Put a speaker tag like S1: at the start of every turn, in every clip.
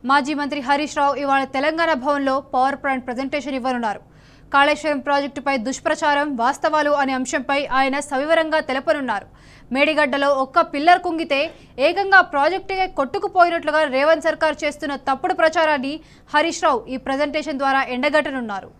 S1: మాజీ మంత్రి హరీష్ రావు ఇవాళ తెలంగాణ భవన్లో పవర్ పాయింట్ ప్రజెంటేషన్ ఇవ్వనున్నారు. కాళేశ్వరం ప్రాజెక్టుపై దుష్ప్రచారం, వాస్తవాలు అనే అంశంపై ఆయన సవివరంగా తెలపనున్నారు. మేడిగడ్డలో ఒక్క పిల్లర్ కుంగితే ఏకంగా ప్రాజెక్టుకే కొట్టుకుపోయినట్లుగా రేవంత్ సర్కార్ చేస్తున్న తప్పుడు ప్రచారాన్ని హరీష్ రావు ఈ ప్రజెంటేషన్ ద్వారా ఎండగట్టనున్నారు.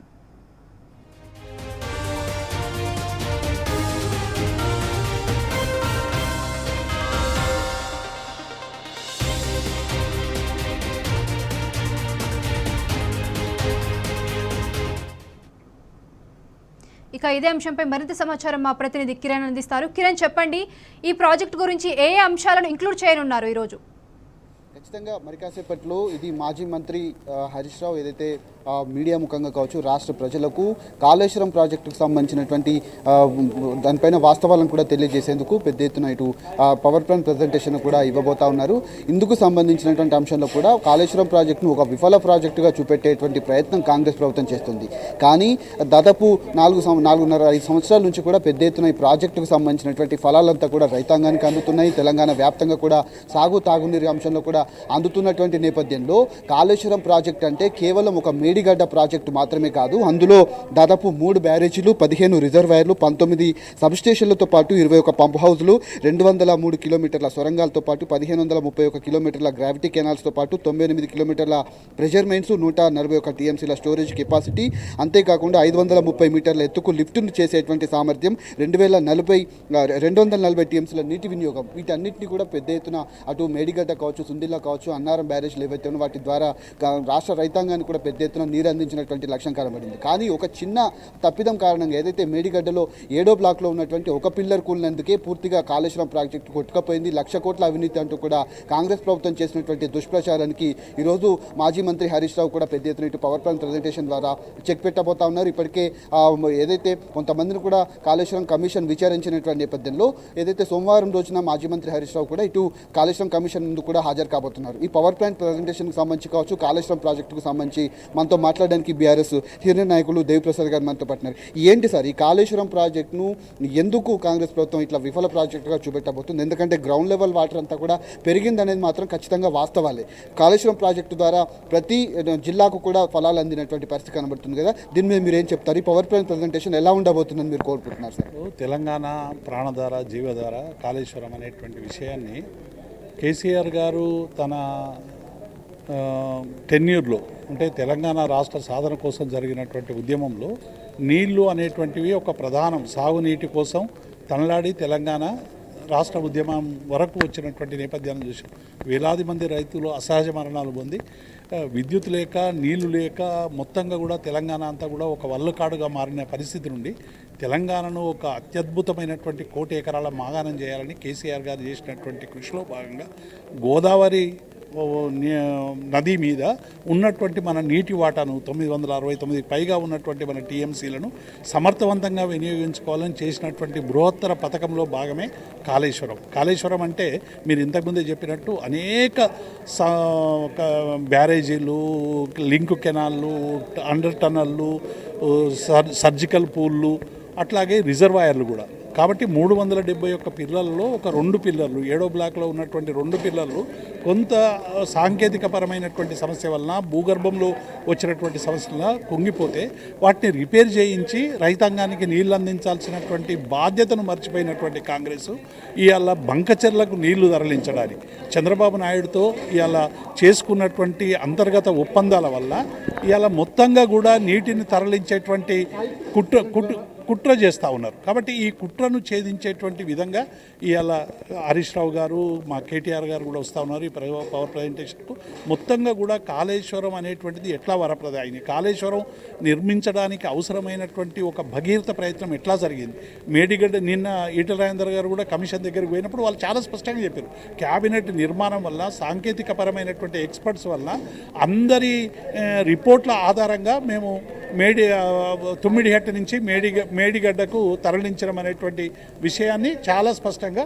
S1: ఇక ఇదే అంశంపై మరింత సమాచారం మా ప్రతినిధి కిరణ్ అందిస్తారు. కిరణ్, చెప్పండి, ఈ ప్రాజెక్టు గురించి ఏ అంశాలను ఇంక్లూడ్ చేయనున్నారు ఈరోజు?
S2: ఖచ్చితంగా మరి కాసేపట్లో ఇది మాజీ మంత్రి హరీష్ రావు ఏదైతే మీడియా ముఖంగా కావచ్చు రాష్ట్ర ప్రజలకు కాళేశ్వరం ప్రాజెక్టుకు సంబంధించినటువంటి దానిపైన వాస్తవాలను కూడా తెలియజేసేందుకు పెద్ద ఎత్తున ఇటు పవర్ ప్లాంట్ ప్రజెంటేషన్ కూడా ఇవ్వబోతా ఉన్నారు. ఇందుకు సంబంధించినటువంటి అంశంలో కూడా కాళేశ్వరం ప్రాజెక్టును ఒక విఫల ప్రాజెక్టుగా చూపెట్టేటువంటి ప్రయత్నం కాంగ్రెస్ ప్రభుత్వం చేస్తుంది. కానీ దాదాపు 4.5 సంవత్సరాల నుంచి కూడా పెద్ద ఎత్తున ఈ ప్రాజెక్టుకు సంబంధించినటువంటి ఫలాలంతా కూడా రైతాంగానికి అందుతున్నాయి. తెలంగాణ వ్యాప్తంగా కూడా తాగునీరు అంశంలో కూడా అందుతున్నటువంటి నేపథ్యంలో కాళేశ్వరం ప్రాజెక్ట్ అంటే కేవలం ఒక మేడిగడ్డ ప్రాజెక్టు మాత్రమే కాదు. అందులో దాదాపు 3 బ్యారేజీలు, 15 రిజర్వాయర్లు, 19 సబ్స్టేషన్లతో పాటు 21 పంప్ హౌజ్లు, 203 కిలోమీటర్ల సొరంగాలతో పాటు 1531 కిలోమీటర్ల గ్రావిటీ కెనాల్స్తో పాటు 98 కిలోమీటర్ల ప్రెషర్ మెయిన్స్, 141 టీఎంసీల స్టోరేజ్ కెపాసిటీ, అంతేకాకుండా 530 మీటర్ల ఎత్తుకు లిఫ్ట్ను చేసేటువంటి సామర్థ్యం, 240 టీఎంసీల నీటి వినియోగం, వీటన్నిటిని కూడా పెద్ద ఎత్తున అటు మేడిగడ్డ కావచ్చు, సుందిల్లా కావచ్చు, అన్నారం బ్యారేజ్లు ఏవైతే ఉన్నో వాటి ద్వారా రాష్ట్ర రైతాంగాన్ని కూడా పెద్ద ఎత్తున నీరు అందించినటువంటి లక్ష్యం కనబడింది. కానీ ఒక చిన్న తప్పిదం కారణంగా ఏదైతే మేడిగడ్డలో 7వ బ్లాక్లో ఉన్నటువంటి ఒక పిల్లర్ కూలినందుకే పూర్తిగా కాళేశ్వరం ప్రాజెక్టు కొట్టుకపోయింది. 1,00,000 కోట్ల అవినీతి అంటూ కూడా కాంగ్రెస్ ప్రభుత్వం చేసినటువంటి దుష్ప్రచారానికి ఈరోజు మాజీ మంత్రి హరీష్ రావు కూడా పెద్ద ఎత్తున ఇటు పవర్ ప్లాంట్ ప్రజెంటేషన్ ద్వారా చెక్ పెట్టబోతా ఉన్నారు. ఇప్పటికే ఏదైతే కొంతమందిని కూడా కాళేశ్వరం కమిషన్ విచారించినటువంటి నేపథ్యంలో ఏదైతే సోమవారం రోజున మాజీ మంత్రి హరీష్ రావు కూడా ఇటు కాళేశ్వరం కమిషన్ ముందు కూడా హాజరు కాబోతున్నారు. ఈ పవర్ ప్లాంట్ ప్రజెంటేషన్కి సంబంధించి కావచ్చు, కాళేశ్వరం ప్రాజెక్టుకు సంబంధించి మనతో మాట్లాడడానికి బీఆర్ఎస్ సీనియర్ నాయకులు దేవిప్రసాద్ గారు మనతో పట్టినారు. ఏంటి సార్ ఈ కాళేశ్వరం ప్రాజెక్టును ఎందుకు కాంగ్రెస్ ప్రభుత్వం ఇట్లా విఫల ప్రాజెక్టుగా చూపెట్టబోతుంది? ఎందుకంటే గ్రౌండ్ లెవెల్ వాటర్ అంతా కూడా పెరిగిందనేది మాత్రం ఖచ్చితంగా వాస్తవాలే. కాళేశ్వరం ప్రాజెక్టు ద్వారా ప్రతి జిల్లాకు కూడా ఫలాలు అందినటువంటి పరిస్థితి కనబడుతుంది కదా, దీని మీద మీరు ఏం చెప్తారు? ఈ పవర్ ప్లాంట్ ప్రజెంటేషన్ ఎలా ఉండబోతుందని మీరు కోరుకుంటున్నారు సార్?
S3: తెలంగాణ ప్రాణధార, జీవధార కాళేశ్వరం అనేటువంటి విషయాన్ని కేసీఆర్ గారు తన టెన్యూర్లో అంటే తెలంగాణ రాష్ట్ర సాధన కోసం జరిగినటువంటి ఉద్యమంలో నీళ్లు అనేటువంటివి ఒక ప్రధానం, సాగునీటి కోసం తనలాడి తెలంగాణ రాష్ట్ర ఉద్యమం వరకు వచ్చినటువంటి నేపథ్యాన్ని చూసాం. వేలాది మంది రైతులు అసహజ మరణాలు పొంది విద్యుత్ లేక, నీళ్లు లేక మొత్తంగా కూడా తెలంగాణ అంతా కూడా ఒక వల్లకాడుగా మారిన పరిస్థితి నుండి తెలంగాణను ఒక అత్యద్భుతమైనటువంటి 1 కోటి ఎకరాల మాగాణం చేయాలని కేసీఆర్ గారు చేసినటువంటి కృషిలో భాగంగా గోదావరి నది మీద ఉన్నటువంటి మన నీటి వాటాను 969 పైగా ఉన్నటువంటి మన టీఎంసీలను సమర్థవంతంగా వినియోగించుకోవాలని చేసినటువంటి బృహత్తర పథకంలో భాగమే కాళేశ్వరం. కాళేశ్వరం అంటే మీరు ఇంతకుముందే చెప్పినట్టు అనేక బ్యారేజీలు, లింక్ కెనాళ్ళు, అండర్ టనళ్ళు, సర్జికల్ పూళ్ళు, అట్లాగే రిజర్వాయర్లు కూడా. కాబట్టి 371 పిల్లర్లలో ఒక 2 పిల్లర్లు, 7వ బ్లాక్లో ఉన్నటువంటి 2 పిల్లర్లు కొంత సాంకేతికపరమైనటువంటి సమస్య వలన, భూగర్భంలో వచ్చినటువంటి సమస్యల కుంగిపోతే వాటిని రిపేర్ చేయించి రైతాంగానికి నీళ్లు అందించాల్సినటువంటి బాధ్యతను మర్చిపోయినటువంటి కాంగ్రెస్ ఇవాళ బంకచెర్లకు నీళ్లు తరలించడానికి చంద్రబాబు నాయుడుతో ఇవాళ చేసుకున్నటువంటి అంతర్గత ఒప్పందాల వల్ల ఇవాళ మొత్తంగా కూడా నీటిని తరలించేటువంటి కుట్ర చేస్తూ ఉన్నారు. కాబట్టి ఈ కుట్రను ఛేదించేటువంటి విధంగా ఇవాళ హరీష్ రావు గారు, మా కేటీఆర్ గారు కూడా వస్తూ ఉన్నారు ఈ పవర్ ప్రజెంటేషన్కు. మొత్తంగా కూడా కాళేశ్వరం అనేటువంటిది ఎట్లా వరప్రదాయిని, కాళేశ్వరం నిర్మించడానికి అవసరమైనటువంటి ఒక భగీరథ ప్రయత్నం ఎట్లా జరిగింది. మేడిగడ్డ నిన్న ఈటల రాజేందర్ గారు కూడా కమిషన్ దగ్గరికి పోయినప్పుడు వాళ్ళు చాలా స్పష్టంగా చెప్పారు, క్యాబినెట్ నిర్మాణం వల్ల, సాంకేతికపరమైనటువంటి ఎక్స్పర్ట్స్ వల్ల, అందరి రిపోర్ట్ల ఆధారంగా మేము తుమ్మిడిహట్ట నుంచి మేడిగడ్డకు తరలించడం అనేటువంటి విషయాన్ని చాలా స్పష్టంగా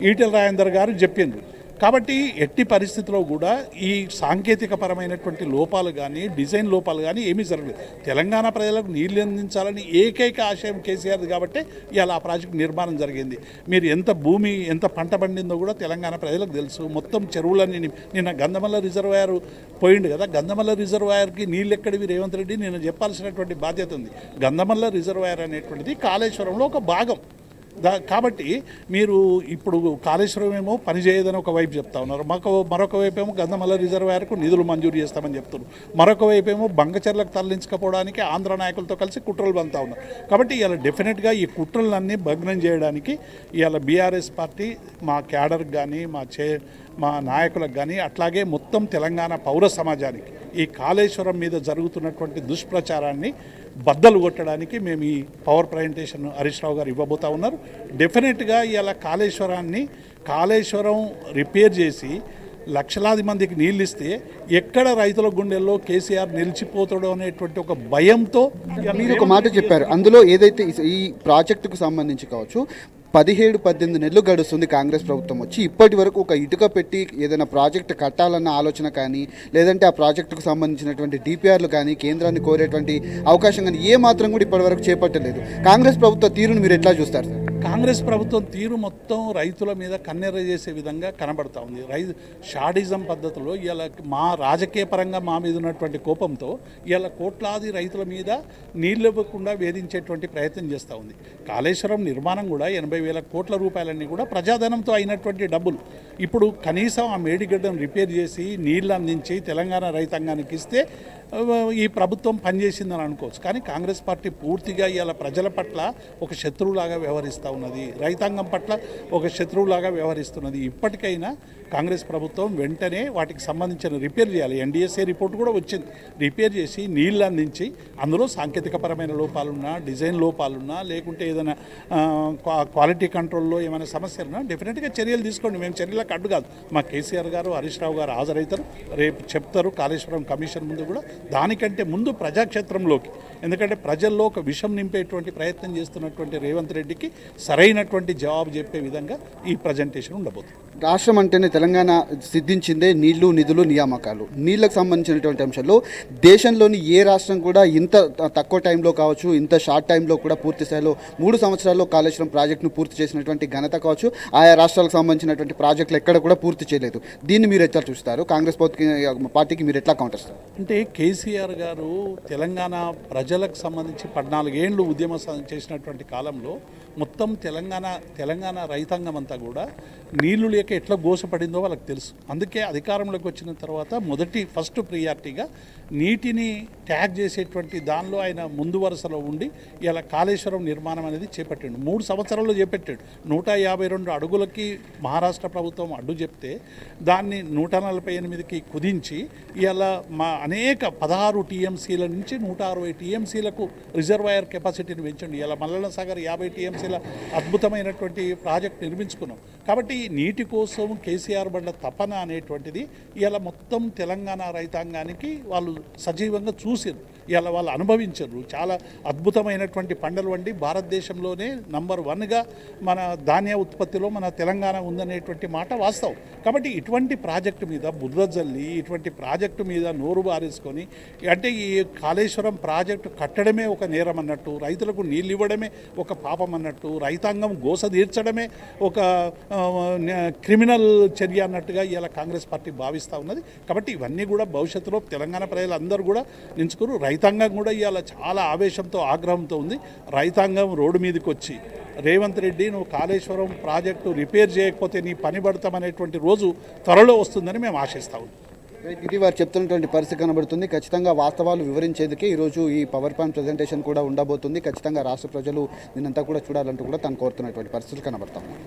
S3: ఈటల రాజేందర్ గారు చెప్పిండ్రు. కాబట్టి ఎట్టి పరిస్థితిలో కూడా ఈ సాంకేతిక పరమైనటువంటి లోపాలు కానీ డిజైన్ లోపాలు కానీ ఏమీ జరగలేదు. తెలంగాణ ప్రజలకు నీళ్లు అందించాలని ఏకైక ఆశయం కేసీఆర్ది కాబట్టి ఇలా ఆ ప్రాజెక్టు నిర్మాణం జరిగింది. మీరు ఎంత భూమి ఎంత పంట పండిందో కూడా తెలంగాణ ప్రజలకు తెలుసు. మొత్తం చెరువులన్నీ నిన్న గంధమల్ల రిజర్వాయర్ పోయిండు కదా, గంధమల్ల రిజర్వాయర్కి నీళ్ళు ఎక్కడివి రేవంత్ రెడ్డి నేను చెప్పాల్సినటువంటి బాధ్యత ఉంది. గంధమల్ల రిజర్వాయర్ అనేటువంటిది కాళేశ్వరంలో ఒక భాగం. కాబట్టి మీరు ఇప్పుడు కాళేశ్వరం ఏమో పనిచేయదని ఒక వైపు చెప్తా ఉన్నారు, మరొక వైపు ఏమో గంధమల్ల రిజర్వాయర్కు నిధులు మంజూరు చేస్తామని చెప్తున్నారు, మరొక వైపు ఏమో బంగచర్లకు తరలించకపోవడానికి ఆంధ్ర నాయకులతో కలిసి కుట్రలు బంతా ఉన్నారు. కాబట్టి ఇలా డెఫినెట్గా ఈ కుట్రలన్నీ భగ్నం చేయడానికి ఇవాళ బీఆర్ఎస్ పార్టీ మా క్యాడర్కి కానీ మా నాయకులకు కానీ అట్లాగే మొత్తం తెలంగాణ పౌర సమాజానికి ఈ కాళేశ్వరం మీద జరుగుతున్నటువంటి దుష్ప్రచారాన్ని బద్దలు కొట్టడానికి మేము ఈ పవర్ ప్రజెంటేషన్ హరీష్ రావు గారు ఇవ్వబోతా ఉన్నారు. డెఫినెట్గా ఇలా కాళేశ్వరం రిపేర్ చేసి లక్షలాది మందికి నీళ్ళు ఇస్తే ఎక్కడ రైతుల గుండెల్లో కేసీఆర్ నిలిచిపోతాడో అనేటువంటి ఒక భయంతో
S2: మీరు ఒక మాట చెప్పారు. అందులో ఏదైతే ఈ ప్రాజెక్టుకు సంబంధించి కావచ్చు 17-18 నెలలు గడుస్తుంది కాంగ్రెస్ ప్రభుత్వం వచ్చి, ఇప్పటి వరకు ఒక ఇటుక పెట్టి ఏదైనా ప్రాజెక్టు కట్టాలన్న ఆలోచన కానీ లేదంటే ఆ ప్రాజెక్టుకు సంబంధించినటువంటి డిపిఆర్లు కానీ కేంద్రాన్ని కోరేటువంటి అవకాశం కానీ ఏ మాత్రం కూడా ఇప్పటివరకు చేపట్టలేదు. కాంగ్రెస్ ప్రభుత్వ తీరును మీరు ఎట్లా చూస్తారు సార్?
S3: కాంగ్రెస్ ప్రభుత్వం తీరు మొత్తం రైతుల మీద కన్నెర్ర చేసే విధంగా కనబడతా ఉంది. షాడిజం పద్ధతిలో ఇలా మా రాజకీయ పరంగా మా మీద ఉన్నటువంటి కోపంతో ఇలా కోట్లాది రైతుల మీద నీళ్ళు ఇవ్వకుండా వేధించేటువంటి ప్రయత్నం చేస్తూ ఉంది. కాళేశ్వరం నిర్మాణం కూడా 80,000 కోట్ల రూపాయలన్నీ కూడా ప్రజాధనంతో అయినటువంటి డబ్బులు. ఇప్పుడు కనీసం ఆ మేడిగడ్డను రిపేర్ చేసి నీళ్ళు అందించి తెలంగాణ రైతాంగానికి ఇస్తే ఈ ప్రభుత్వం పనిచేసిందని అనుకోవచ్చు. కానీ కాంగ్రెస్ పార్టీ పూర్తిగా ఇవాళ ప్రజల పట్ల ఒక శత్రువులాగా వ్యవహరిస్తూ ఉన్నది, రైతాంగం పట్ల ఒక శత్రువులాగా వ్యవహరిస్తున్నది. ఇప్పటికైనా కాంగ్రెస్ ప్రభుత్వం వెంటనే వాటికి సంబంధించిన రిపేర్ చేయాలి. ఎన్డీఎస్ఏ రిపోర్ట్ కూడా వచ్చింది. రిపేర్ చేసి నీళ్ళు అందించి అందులో సాంకేతికపరమైన లోపాలున్నా డిజైన్ లోపాలున్నా లేకుంటే ఏదైనా క్వాలిటీ కంట్రోల్లో ఏమైనా సమస్యలున్నా డెఫినెట్గా చర్యలు తీసుకోండి. మేము చర్యలకు అడ్డు కాదు. మా కేసీఆర్ గారు హరీష్ రావు గారు హాజరవుతారు, రేపు చెప్తారు కాళేశ్వరం కమిషన్ ముందు కూడా. దానికంటే ముందు ప్రజాక్షేత్రంలోకి, ఎందుకంటే ప్రజల్లో ఒక విషం నింపేటువంటి ప్రయత్నం చేస్తున్నటువంటి రేవంత్ రెడ్డికి సరైనటువంటి జవాబు చెప్పే విధంగా ఈ ప్రజెంటేషన్ ఉండబోతుంది.
S2: రాష్ట్రం అంటేనే తెలంగాణ సిద్ధించిందే నీళ్లు నిధులు నియామకాలు. నీళ్లకు సంబంధించినటువంటి అంశాల్లో దేశంలోని ఏ రాష్ట్రం కూడా ఇంత తక్కువ టైంలో కావచ్చు, ఇంత షార్ట్ టైంలో కూడా పూర్తి స్థాయిలో 3 సంవత్సరాల్లో కాళేశ్వరం ప్రాజెక్టును పూర్తి చేసినటువంటి ఘనత కావచ్చు, ఆయా రాష్ట్రాలకు సంబంధించినటువంటి ప్రాజెక్టులు ఎక్కడ కూడా పూర్తి చేయలేదు. దీన్ని మీరు ఎట్లా చూస్తారు? కాంగ్రెస్ పార్టీకి మీరు ఎట్లా కౌంటర్ ఇస్తారు?
S3: అంటే కేసీఆర్ గారు తెలంగాణ ప్రజలకు సంబంధించి 14 ఏళ్ళు ఉద్యమం చేసినటువంటి కాలంలో మొత్తం తెలంగాణ రైతాంగం అంతా కూడా నీళ్లు లేక ఎట్లా గోసపడిందో వాళ్ళకి తెలుసు. అందుకే అధికారంలోకి వచ్చిన తర్వాత ఫస్ట్ ప్రియారిటీగా నీటిని ట్యాగ్ చేసేటువంటి దానిలో ఆయన ముందు వరుసలో ఉండి ఇలా కాళేశ్వరం నిర్మాణం అనేది చేపట్టాడు. 3 సంవత్సరాల్లో చేపట్టాడు. 152 అడుగులకి మహారాష్ట్ర ప్రభుత్వం అడ్డు చెప్తే దాన్ని 148కి కుదించి ఇలా అనేక 16 టీఎంసీల నుంచి 160 టీఎంసీలకు రిజర్వాయర్ కెపాసిటీని పెంచండి. ఇలా మల్లన్న సాగర్ 50 టీఎంసీల అద్భుతమైనటువంటి ప్రాజెక్ట్ నిర్మించుకున్నాం. కాబట్టి నీటి కోసం కేసీఆర్ బండ తపన అనేటువంటిది ఇలా మొత్తం తెలంగాణ రైతాంగానికి వాళ్ళు సజీవంగా చూసారు, ఇలా వాళ్ళు అనుభవించారు. చాలా అద్భుతమైనటువంటి పంటలు వండి భారతదేశంలోనే నంబర్ 1గా మన ధాన్య ఉత్పత్తిలో మన తెలంగాణ ఉందనేటువంటి మాట వాస్తవం. కాబట్టి ఇటువంటి ప్రాజెక్టు మీద బురద జల్లి, ఇటువంటి ప్రాజెక్టు మీద నోరు బారేసుకొని, అంటే ఈ కాళేశ్వరం ప్రాజెక్టు కట్టడమే ఒక నేరం అన్నట్టు, రైతులకు నీళ్ళు ఇవ్వడమే ఒక పాపం అన్నట్టు, రైతాంగం గోస తీర్చడమే ఒక క్రిమినల్ చర్య అన్నట్టుగా ఇలా కాంగ్రెస్ పార్టీ భావిస్తూ ఉన్నది. కాబట్టి ఇవన్నీ కూడా భవిష్యత్తులో తెలంగాణ ప్రజలందరూ కూడా నించుకురు. రైతాంగం కూడా ఇవాళ చాలా ఆవేశంతో ఆగ్రహంతో ఉంది. రైతాంగం రోడ్డు మీదకి వచ్చి రేవంత్ రెడ్డి నువ్వు కాళేశ్వరం ప్రాజెక్టు రిపేర్ చేయకపోతే నీ పని పడతామనేటువంటి రోజు త్వరలో వస్తుందని మేము ఆశిస్తా ఉన్నాం.
S2: ఇది వారు చెప్తున్నటువంటి పరిస్థితి కనబడుతుంది. ఖచ్చితంగా వాస్తవాలు వివరించేందుకే ఈరోజు ఈ పవర్ పాయింట్ ప్రజెంటేషన్ కూడా ఉండబోతుంది. ఖచ్చితంగా రాష్ట్ర ప్రజలు దీనంతా కూడా చూడాలంటూ కూడా తను కోరుతున్నటువంటి పరిస్థితులు కనబడతా ఉన్నాయి.